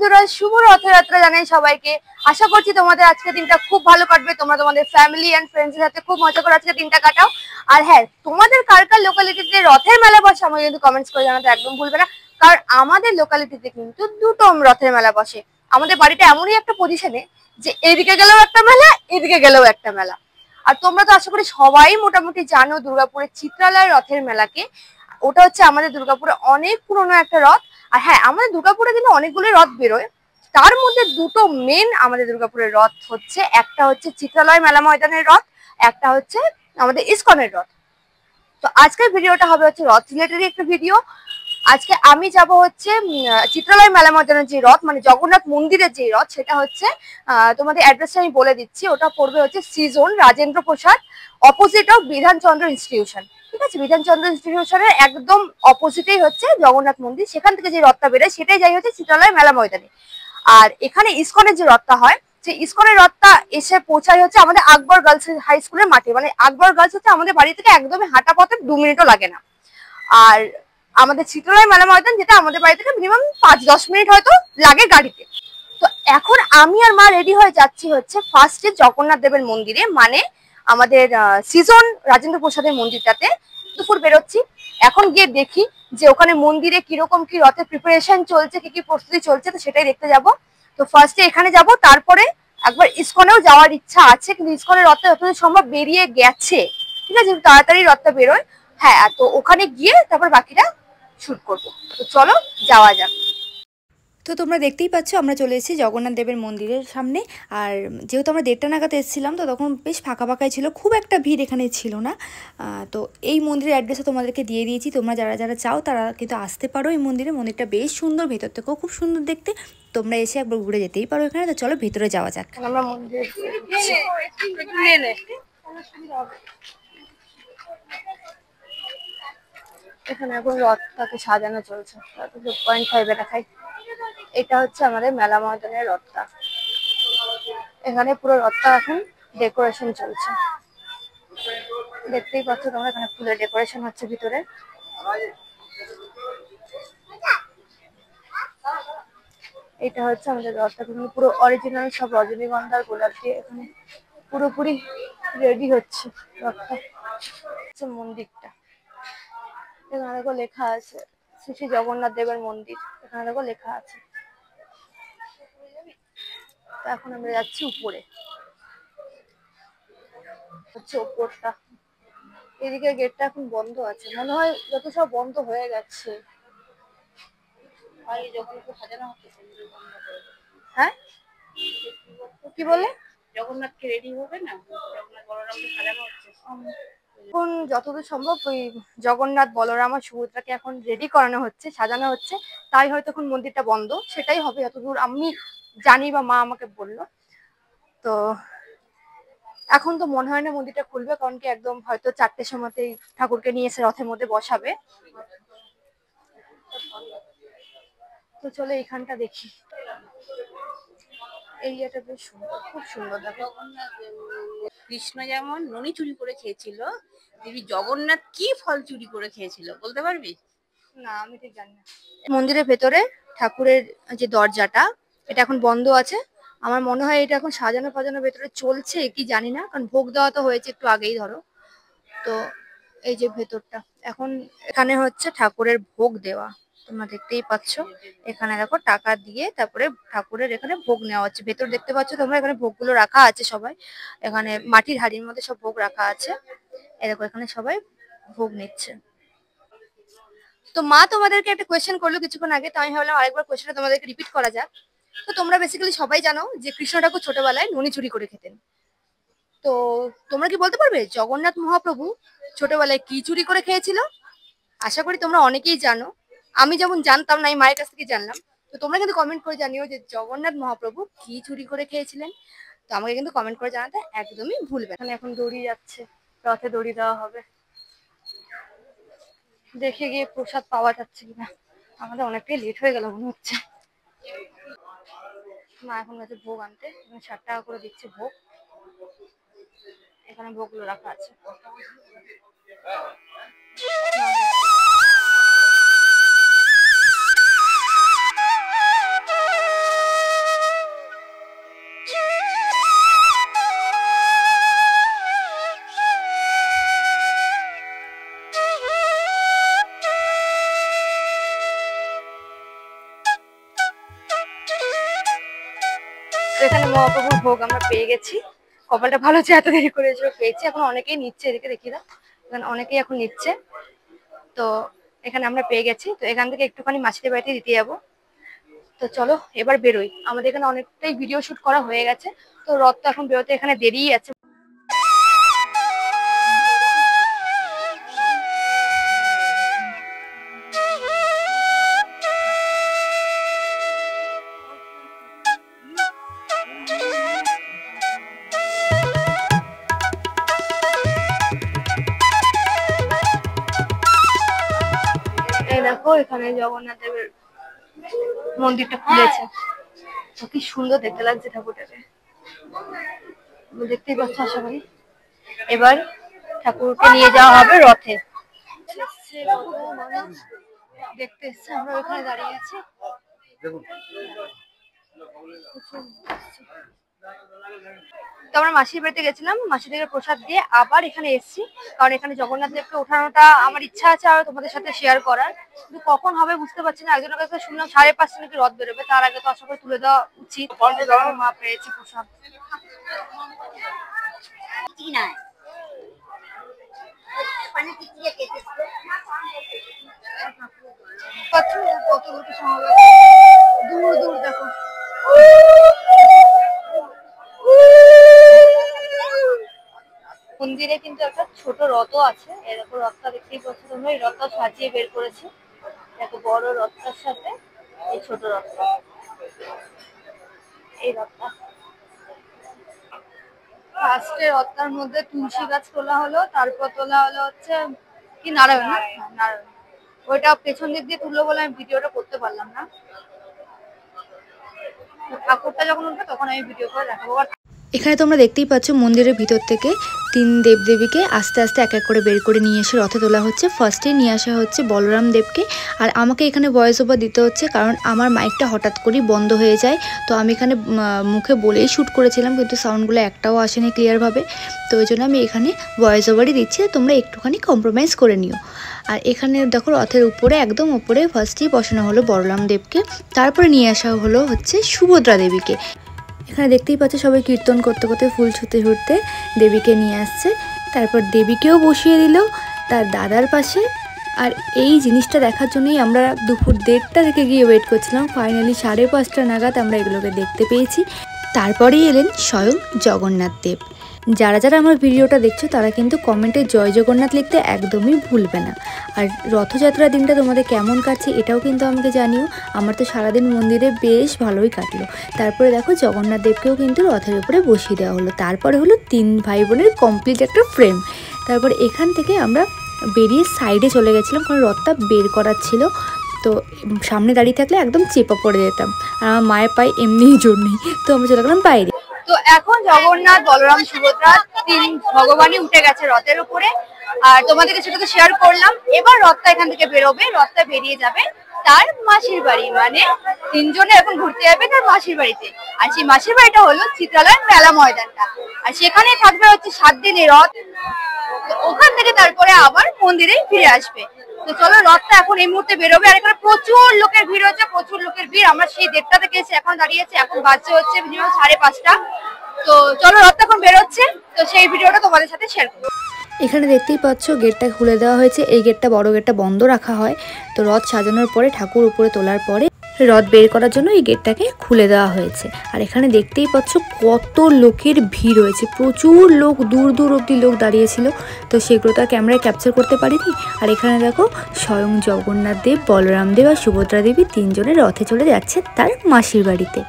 বন্ধুরা, শুভ রথযাত্রা জানাই সবাইকে। আশা করছি তোমাদের আজকে দিনটা খুব ভালো কাটবে। তোমরা তোমাদের ফ্যামিলি এন্ড ফ্রেন্ডস এর সাথে খুব মজা করে আজকে দিনটা কাটাও। আর হ্যাঁ, তোমাদের কার কার লোকালিটিতে রথের মেলা বসে আমাকে কিন্তু কমেন্টস করে জানাতে একদম ভুলবে না। কারণ আমাদের লোকালিটিতে কিন্তু দুটো রথের মেলা বসে। আমাদের বাড়িটা এমনই একটা পজিশনে যে এদিকে গেলেও একটা মেলা, এদিকে গেলেও একটা মেলা। আর তোমরা তো আশা করি সবাই মোটামুটি জানো দুর্গাপুরের চিত্রালয় রথের মেলাকে। ওটা হচ্ছে আমাদের দুর্গাপুরে অনেক পুরনো একটা রথ। আর হ্যাঁ, আমাদের দুর্গাপুরে কিন্তু অনেকগুলো রথ বেরোয়। তার মধ্যে দুটো মেন আমাদের দুর্গাপুরের রথ হচ্ছে, একটা হচ্ছে চিত্রালয় মেলা ময়দানের রথ, একটা হচ্ছে আমাদের ইসকনের রথ। তো আজকের ভিডিওটা হবে হচ্ছে রথ রিলেটেড একটা ভিডিও। আজকে আমি যাব হচ্ছে চিত্রালয় মেলা ময়দানের যে রথ, মানে জগন্নাথ মন্দিরের যে রথ, সেটা হচ্ছে তোমাদের অ্যাড্রেসটা আমি বলে দিচ্ছি। ওটা পড়বে হচ্ছে সিজন Rajendra Prasad, opposite of Bidhanchandra institution. ঠিক আছে, বিধানচন্দ্র ইনস্টিটিউশনের একদম অপোজিটেই হচ্ছে জগন্নাথ মন্দির। সেখান থেকে যে রথটা বেরোয় সেটাই যাই হচ্ছে চিত্রালয় মেলা ময়দানে। আর এখানে ইসকনের যে রথটা হয়, সেই ইসকনের রথটা এসে পৌঁছায় হচ্ছে আমাদের আকবর গার্লস হাই স্কুলের মাঠে। মানে আকবর গার্লস হচ্ছে আমাদের বাড়ি থেকে একদমই হাঁটা পথে 2 মিনিটও লাগে না। আর আমাদের চিত্রালয় মেলা ময়দান, যেটা আমাদের বাড়ি থেকে মিনিমাম 5-10 মিনিট হয়তো লাগে গাড়িতে। তো এখন আমি আর মা রেডি হয়ে যাচ্ছি হচ্ছে ফার্স্টে জগন্নাথ দেবের মন্দিরে, মানে আমাদের সিজন রাজেন্দ্র প্রসাদের মন্দিরটাতে দুপুর বেরোচ্ছি। এখন গিয়ে দেখি যে ওখানে মন্দিরে কিরকম কি রথের প্রিপারেশন চলছে, কি কি প্রস্তুতি চলছে, তো সেটাই দেখতে যাব। তো ফার্স্টে এখানে যাব, তারপরে একবার ইসকনেও যাওয়ার ইচ্ছা আছে, কিন্তু ইসকনের রথটা যতদূর সম্ভব বেরিয়ে গেছে। ঠিক আছে, তাড়াতাড়ি রথটা বেরোয়। হ্যাঁ, তো ওখানে গিয়ে তারপর বাকিটা শুট করবো। তো চলো যাওয়া যাক। তো তোমরা দেখতেই পাচ্ছ আমরা চলে এসেছি জগন্নাথ দেবের মন্দিরের সামনে। আর যেহেতু আমরা 1:30 নাগাদ এসেছিলাম, তো তখন বেশ ফাঁকা ফাঁকাই ছিল, খুব একটা ভিড় এখানে ছিল না। তো এই মন্দিরের অ্যাড্রেসও তোমাদেরকে দিয়ে দিয়েছি। তোমরা যারা যারা চাও তারা কিন্তু আসতে পারো এই মন্দিরে। মন্দিরটা বেশ সুন্দর, ভেতর থেকেও খুব সুন্দর দেখতে। তোমরা এসে একবার ঘুরে যেতেই পারো এখানে। তো চলো ভেতরে যাওয়া যাক। আমরা মন্দিরে এখানে এখন রথটাকে সাজানো চলছে। 0.5 দেখাই। এটা হচ্ছে আমাদের মেলা ময়দানের রথটা। এখানে পুরো রথটা এখন ডেকোরেশন চলছে, দেখতেই পাচ্ছ তোমরা। এখানে ফুলের ডেকোরেশন হচ্ছে ভিতরে। এটা হচ্ছে আমাদের রথটা, কিন্তু পুরো অরিজিনাল সব রজনীগন্ধার গোলাপ দিয়ে এখানে পুরোপুরি রেডি হচ্ছে রথটা। মন্দিরটা এখানে দেখো লেখা আছে শ্রী শ্রী জগন্নাথ দেবের মন্দির, এখানে দেখো লেখা আছে। তো এখন আমরা যাচ্ছি উপরে, হচ্ছে উপরটা। এদিকে গেটটা এখন বন্ধ আছে, মনে হয় যত সব বন্ধ হয়ে গেছে। হ্যাঁ, কি বলে? জগন্নাথকে রেডি হবে না, জগন্নাথ বলরামকে সাজানো হচ্ছে এখন যতদূর সম্ভব। ওই জগন্নাথ বলরাম আর সুভদ্রাকে এখন রেডি করানো হচ্ছে, সাজানো হচ্ছে। তাই হয়তো এখন মন্দিরটা বন্ধ, সেটাই হবে যতদূর আমি জানি বা মা আমাকে বললো। তো এখন তো মনে হয় না মন্দিরটা খুলবে, কারণ কি একদম হয়তো 4টের সময়তেই ঠাকুরকে নিয়ে এসে রথের মধ্যে বসাবে। তো চলো এখানটা দেখি। এরিয়াটা বেশ সুন্দর, খুব সুন্দর। দেখো, কৃষ্ণ যেমন ননি চুরি করে খেয়েছিল, দেবী জগন্নাথ কি ফল চুরি করে খেয়েছিল বলতে পারবি? না, আমি ঠিক জানি না। মন্দিরের ভেতরে ঠাকুরের যে দরজাটা, এটা এখন বন্ধ আছে। আমার মনে হয় এটা এখন সাজানো ফাজানো ভেতরে চলছে কি জানি না, কারণ ভোগ দেওয়া তো হয়েছে একটু আগেই ধরো। তো এই যে ভেতরটা, এখন এখানে হচ্ছে ঠাকুরের ভোগ দেওয়া। তোমরা দেখতেই পাচ্ছ, এখানে দেখো টাকা দিয়ে তারপরে ঠাকুরের এখানে ভোগ নেওয়া হচ্ছে। ভেতর দেখতে পাচ্ছ তোমরা, এখানে ভোগগুলো রাখা আছে সবাই। এখানে মাটির হাঁড়ির মধ্যে সব ভোগ রাখা আছে। এরকম এখানে সবাই ভোগ নিচ্ছে। তো মা তোমাদেরকে একটা কোয়েশ্চেন করলো কিছুক্ষণ আগে, তো আমি ভাবলাম আরেকবার কোয়েশ্চেনটা তোমাদেরকে রিপিট করা যাক। তো তোমরা বেসিক্যালি সবাই জানো যে কৃষ্ণ ঠাকুর ছোটবেলায় ননি চুরি করে খেতেন। তো তোমরা কি বলতে পারবে জগন্নাথ মহাপ্রভু ছোটবেলায় কি চুরি করে খেয়েছিল? আশা করি তোমরা অনেকেই জানো। আমি যেমন জানতাম না, আমি মায়ের কাছ থেকে জানলাম। তো তোমরা কিন্তু কমেন্ট করে জানিও যে জগন্নাথ মহাপ্রভু কি চুরি করে খেয়েছিলেন। তো আমাকে কিন্তু কমেন্ট করে জানাতে একদমই ভুলবে না। এখন দড়ি যাচ্ছে, রথে দড়ি দেওয়া হবে। দেখে গিয়ে প্রসাদ পাওয়া যাচ্ছে কিনা। আমাদের অনেকটাই লেট হয়ে গেল মনে হচ্ছে। মা এখন গেছে ভোগ আনতে, 60 টাকা করে দিচ্ছে ভোগ। এখানে ভোগগুলো রাখা আছে। মহাপ্রভুর ভোগ আমরা পেয়ে গেছি। কপালটা ভালো আছে, এত দেরি করে পেয়েছি। এখন অনেকেই নিচ্ছে, এদিকে দেখি না, এখানে অনেকেই এখন নিচ্ছে। তো এখানে আমরা পেয়ে গেছি, তো এখান থেকে একটুখানি মাসিদের বাড়িতে দিতে যাবো। তো চলো এবার বেরোই, আমাদের এখানে অনেকটাই ভিডিও শুট করা হয়ে গেছে। তো রথ তো এখন বেরোতে এখানে দেরিই আছে। এই দেখো এখানে জগন্নাথ দেবের মন্দিরটা খুলেছে, তো কি সুন্দর দেখতে লাগছে ঠাকুরটাকে, দেখতেই পাচ্ছ। আশা করি এবার ঠাকুরকে নিয়ে যাওয়া হবে রথে। মানুষ দেখতে এসছে, আমরা ওখানে দাঁড়িয়ে আছি। তো আমরা মাসির বাড়িতে গেছিলাম, মাসি থেকে প্রসাদ দিয়ে আবার এখানে এসেছি, কারণ এখানে জগন্নাথ দেবকে ওঠানোটা আমার ইচ্ছা আছে আর তোমাদের সাথে শেয়ার করার, কিন্তু কখন হবে বুঝতে পারছি না। একজনের কাছে শুনলাম 5:30 নাকি রথ বেরোবে, তার আগে তো আশা করি তুলে দেওয়া উচিত। মা পেয়েছি প্রসাদ। কত লোক সমাবেশ, দূর দূর দেখো। মন্দিরে কিন্তু একটা ছোট রথও আছে, এরকম রথটা দেখতেই পাচ্ছ তোমরা। এই রথটা সাজিয়ে বের করেছে, এত বড় রথটার সাথে এই ছোট রথটা। এই রথটা ফার্স্টে রথটার মধ্যে তুলসী গাছ তোলা হলো, তারপর তোলা হলো হচ্ছে কি নারায়ণ, নারায়ণ। ওইটা পেছন দিক দিয়ে তুললো বলে আমি ভিডিওটা করতে পারলাম না। ঠাকুরটা যখন উঠবে তখন আমি ভিডিও করে দেখাবো। এখানে তোমরা দেখতেই পাচ্ছ মন্দিরের ভিতর থেকে 3 দেবদেবীকে আস্তে আস্তে এক এক করে বের করে নিয়ে এসে রথে তোলা হচ্ছে। ফার্স্টে নিয়ে আসা হচ্ছে বলরাম দেবকে, আর আমাকে এখানে ভয়েস ওভার দিতে হচ্ছে কারণ আমার মাইকটা হঠাৎ করেই বন্ধ হয়ে যায়। তো আমি এখানে মুখে বলেই শ্যুট করেছিলাম, কিন্তু সাউন্ডগুলো একটাও আসেনি ক্লিয়ারভাবে, তো ওই জন্য আমি এখানে ভয়েস ওভারই দিচ্ছি, তোমরা একটুখানি কম্প্রোমাইজ করে নিও। আর এখানে দেখো রথের উপরে একদম উপরে ফার্স্টেই বসানো হলো বলরাম দেবকে, তারপরে নিয়ে আসা হলো হচ্ছে সুভদ্রা দেবীকে। এখানে দেখতেই পাচ্ছ সবাই কীর্তন করতে করতে ফুল ছুঁতে ছুঁতে দেবীকে নিয়ে আসছে, তারপর দেবীকেও বসিয়ে দিল তার দাদার পাশে। আর এই জিনিসটা দেখার জন্যই আমরা দুপুর 1:30 থেকে গিয়ে ওয়েট করছিলাম। ফাইনালি 5:30 নাগাদ আমরা এগুলোকে দেখতে পেয়েছি। তারপরেই এলেন স্বয়ং জগন্নাথ দেব। যারা যারা আমার ভিডিওটা দেখছো তারা কিন্তু কমেন্টে জয় জগন্নাথ লিখতে একদমই ভুলবে না। আর রথযাত্রার দিনটা তোমাদের কেমন কাটছে এটাও কিন্তু আমাকে জানিও। আমার তো সারাদিন মন্দিরে বেশ ভালোই কাটলো। তারপরে দেখো জগন্নাথ দেবকেও কিন্তু রথের উপরে বসিয়ে দেওয়া হলো। তারপরে হলো 3 ভাই বোনের কমপ্লিট একটা ফ্রেম। তারপর এখান থেকে আমরা বেরিয়ে সাইডে চলে গেছিলাম, কারণ রথটা বের করার ছিল। তো সামনে দাঁড়িয়ে থাকলে একদম চেপা পড়ে যেতাম, আর আমার মায়ের পায়ে এমনিই জোর নেই, তো আমরা চলে গেলাম বাইরে। তো এখন জগন্নাথ, বলরাম, সুভদ্রা 3 ভগবানই উঠে গেছে রথের উপরে, আর তোমাদেরকে সেটা তো শেয়ার করলাম। এবার রথটা এখান থেকে বেরোবে, রথটা বেরিয়ে যাবে তার মাসির বাড়ি, মানে 3 জনে এখন ঘুরতে যাবে তার মাসির বাড়িতে। আর সেই মাসির বাড়িটা হলো চিত্রালয় মেলা ময়দানটা, আর সেখানে থাকবে হচ্ছে 7 দিনের রথ। তো ওখান থেকে তারপরে আবার মন্দিরে ফিরে আসবে। তো চলো রথটা এখন এই মুহূর্তে বেরোবে, আর এখানে প্রচুর লোকের ভিড় হচ্ছে, প্রচুর লোকের ভিড়। আমরা সেই 1:30 থেকে এসে এখন দাঁড়িয়েছি, এখন বাজছে হচ্ছে মিনিমাম 5:30। তো চলো রথটা এখন বেরোচ্ছে, তো সেই ভিডিওটা তোমাদের সাথে শেয়ার করবো। এখানে দেখতেই পাচ্ছ গেটটা খুলে দেওয়া হয়েছে, এই গেটটা বড় গেটটা বন্ধ রাখা হয়। তো রথ সাজানোর পরে ঠাকুর উপরে তোলার পরে রথ বের করার জন্য এই গেটটাকে খুলে দেওয়া হয়েছে। আর এখানে দেখতেই পাচ্ছ কত লোকের ভিড় হয়েছে, প্রচুর লোক, দূর দূর অব্দি লোক দাঁড়িয়েছিল। তো সেগুলো তো আর ক্যামেরায় ক্যাপচার করতে পারিনি। আর এখানে দেখো স্বয়ং জগন্নাথ দেব, বলরাম দেব আর সুভদ্রা দেবী 3 জনের রথে চলে যাচ্ছে তার মাসির বাড়িতে।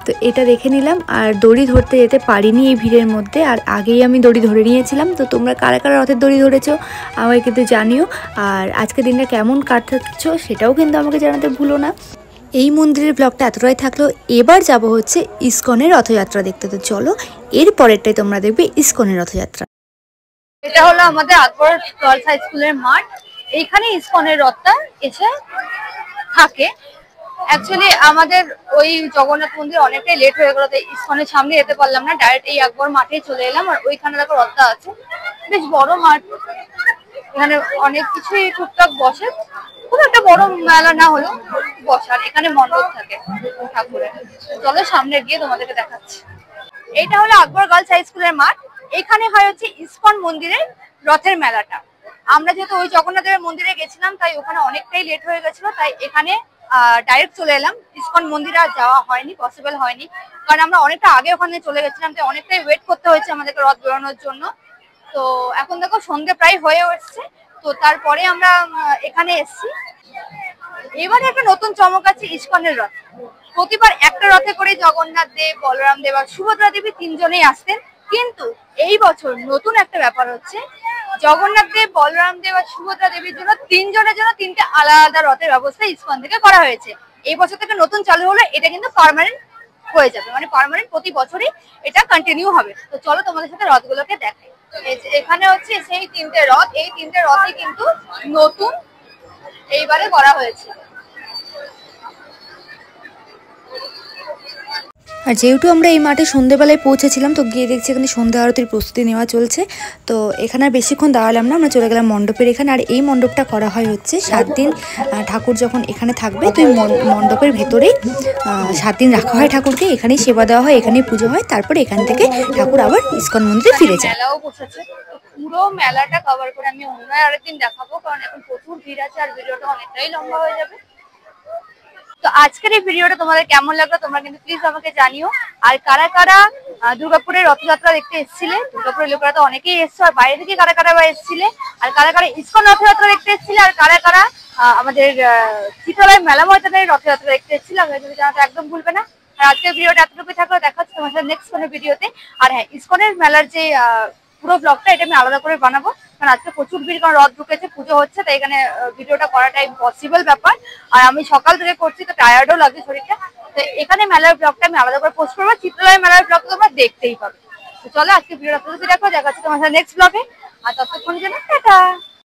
তো এটা দেখে নিলাম। আর দড়ি ধরতে যেতে পারিনি এই ভিড়ের মধ্যে, আর আগেই আমি দড়ি ধরে নিয়েছিলাম। তো তোমরা কারা কারা রথের দড়ি ধরেছো আমাকে কিন্তু জানিও। আর আজকের দিনটা কেমন কাটাচ্ছ সেটাও কিন্তু আমাকে জানাতে ভুলো না। এই মন্দিরের ব্লগটা এতটাই থাকলো। এবার যাব হচ্ছে ইসকনের রথযাত্রা দেখতে। তো চলো এর পরেরটাই তোমরা দেখবে ইসকনের রথযাত্রা। এটা হলো আমাদের আকবর গার্লস হাই স্কুলের মাঠ, এইখানে ইসকনের রথটা এসে থাকে। অ্যাকচুয়ালি আমাদের ওই জগন্নাথ মন্দির অনেকটাই লেট হয়ে গেল, তাই ইসকনের সামনে যেতে পারলাম না, ডাইরেক্ট এই আকবর মাঠেই চলে এলাম। আর ওইখানে দেখো রথটা আছে, বেশ বড় মাঠ, এখানে অনেক কিছুই টুকটাক বসে, খুব একটা বড় মেলা না হলেও বসার। এখানে মণ্ডপ থাকে ঠাকুরের। চলো সামনে গিয়ে তোমাদেরকে দেখাচ্ছি। এটা হলো আকবর গার্লস হাই স্কুলের মাঠ। এখানে হয় হচ্ছে ইসকন মন্দিরের রথের মেলাটা। আমরা যেহেতু ওই জগন্নাথ দেবের মন্দিরে গেছিলাম, তাই ওখানে অনেকটাই লেট হয়ে গেছিল, তাই এখানে ডাইরেক্ট চলে এলাম। ইসকন মন্দিরে আর যাওয়া হয়নি, পসিবল হয়নি, কারণ আমরা অনেকটা আগে ওখানে চলে গেছিলাম, তাই অনেকটাই ওয়েট করতে হয়েছে আমাদেরকে রথ বেরোনোর জন্য। তো এখন দেখো সন্ধ্যে প্রায় হয়ে এসছে, তো তারপরে আমরা এখানে এসছি। এবারে একটা নতুন চমক আছে ইসকনের রথ। প্রতিবার একটা রথে করে জগন্নাথ দেব, বলরাম দেব আর সুভদ্রা দেবী তিনজনেই আসতেন, কিন্তু এই বছর নতুন একটা ব্যাপার হচ্ছে, জগন্নাথ দেব, বলরাম দেব আর সুভদ্রা দেবীর জন্য তিনজনের জন্য তিনটে আলাদা রথের ব্যবস্থা ইসকন থেকে করা হয়েছে। এই বছর থেকে নতুন চালু হলো, এটা কিন্তু পার্মানেন্ট হয়ে যাবে, মানে পার্মানেন্ট প্রতি বছরই এটা কন্টিনিউ হবে। তো চলো তোমাদের সাথে রথগুলোকে দেখাই। এখানে হচ্ছে সেই তিনটে রথ, এই তিনটে রথই কিন্তু নতুন এইবারে করা হয়েছে। আর যেহেতু আমরা এই মাঠে সন্ধ্যেবেলায় পৌঁছেছিলাম, তো গিয়ে দেখছি এখানে সন্ধ্যা আরতির প্রস্তুতি নেওয়া চলছে। তো এখানে আর বেশিক্ষণ দাঁড়ালাম না, আমরা চলে গেলাম মণ্ডপের এখানে। আর এই মণ্ডপটা করা হয় হচ্ছে 7 দিন ঠাকুর যখন এখানে থাকবে, তো এই মণ্ডপের ভেতরেই 7 দিন রাখা হয় ঠাকুরকে, এখানেই সেবা দেওয়া হয়, এখানেই পুজো হয়, তারপরে এখান থেকে ঠাকুর আবার ইসকন মন্দিরে ফিরে যায়। মেলাও বসেছে, পুরো মেলাটা কভার করে আমি অন্য আরেকদিন দেখাবো, কারণ এখন প্রচুর ভিড় আছে আর ভিডিওটা অনেকটাই লম্বা হয়ে যাবে। তো আজকের এই ভিডিওটা তোমাদের কেমন লাগলো তোমরা কিন্তু প্লিজ আমাকে জানিও। আর কারা কারা দুর্গাপুরের রথযাত্রা দেখতে এসেছিলে, দুর্গাপুরের লোকেরা তো অনেকেই এসছো, আর বাইরে থেকে কারা কারা এসেছিলে, আর কারা কারা ইসকন রথযাত্রা দেখতে এসেছিলে, আর কারা কারা আমাদের চিত্রালয় মেলা ময়দানের রথযাত্রা দেখতে এসেছিলে, আমাকে যদি জানাতে একদম ভুলবে না। আর আজকের ভিডিওটা এতটুকু থাকলো, দেখা হচ্ছে তোমার সাথে নেক্সট কোনো ভিডিওতে। আর হ্যাঁ, ইসকনের মেলার যে পুরো ব্লগটা এটা আমি আলাদা করে বানাবো, কারণ আজকে প্রচুর ভিড়, কারণ রথ ঢুকেছে, পুজো হচ্ছে, তাই এখানে ভিডিওটা করাটা ইম্পসিবল ব্যাপার। আর আমি সকাল থেকে করছি, তো টায়ার্ডও লাগে শরীরটা, তো এখানে মেলার ব্লগটা আমি আলাদা করে পোস্ট করবো। চিত্রালয় মেলার ব্লগ তোমরা দেখতেই পাবে। তো চলো আজকে ভিডিওটা দেখো, দেখা হচ্ছে তোমার সাথে নেক্সট ব্লগে। আর ততক্ষণের জন্য টাটা।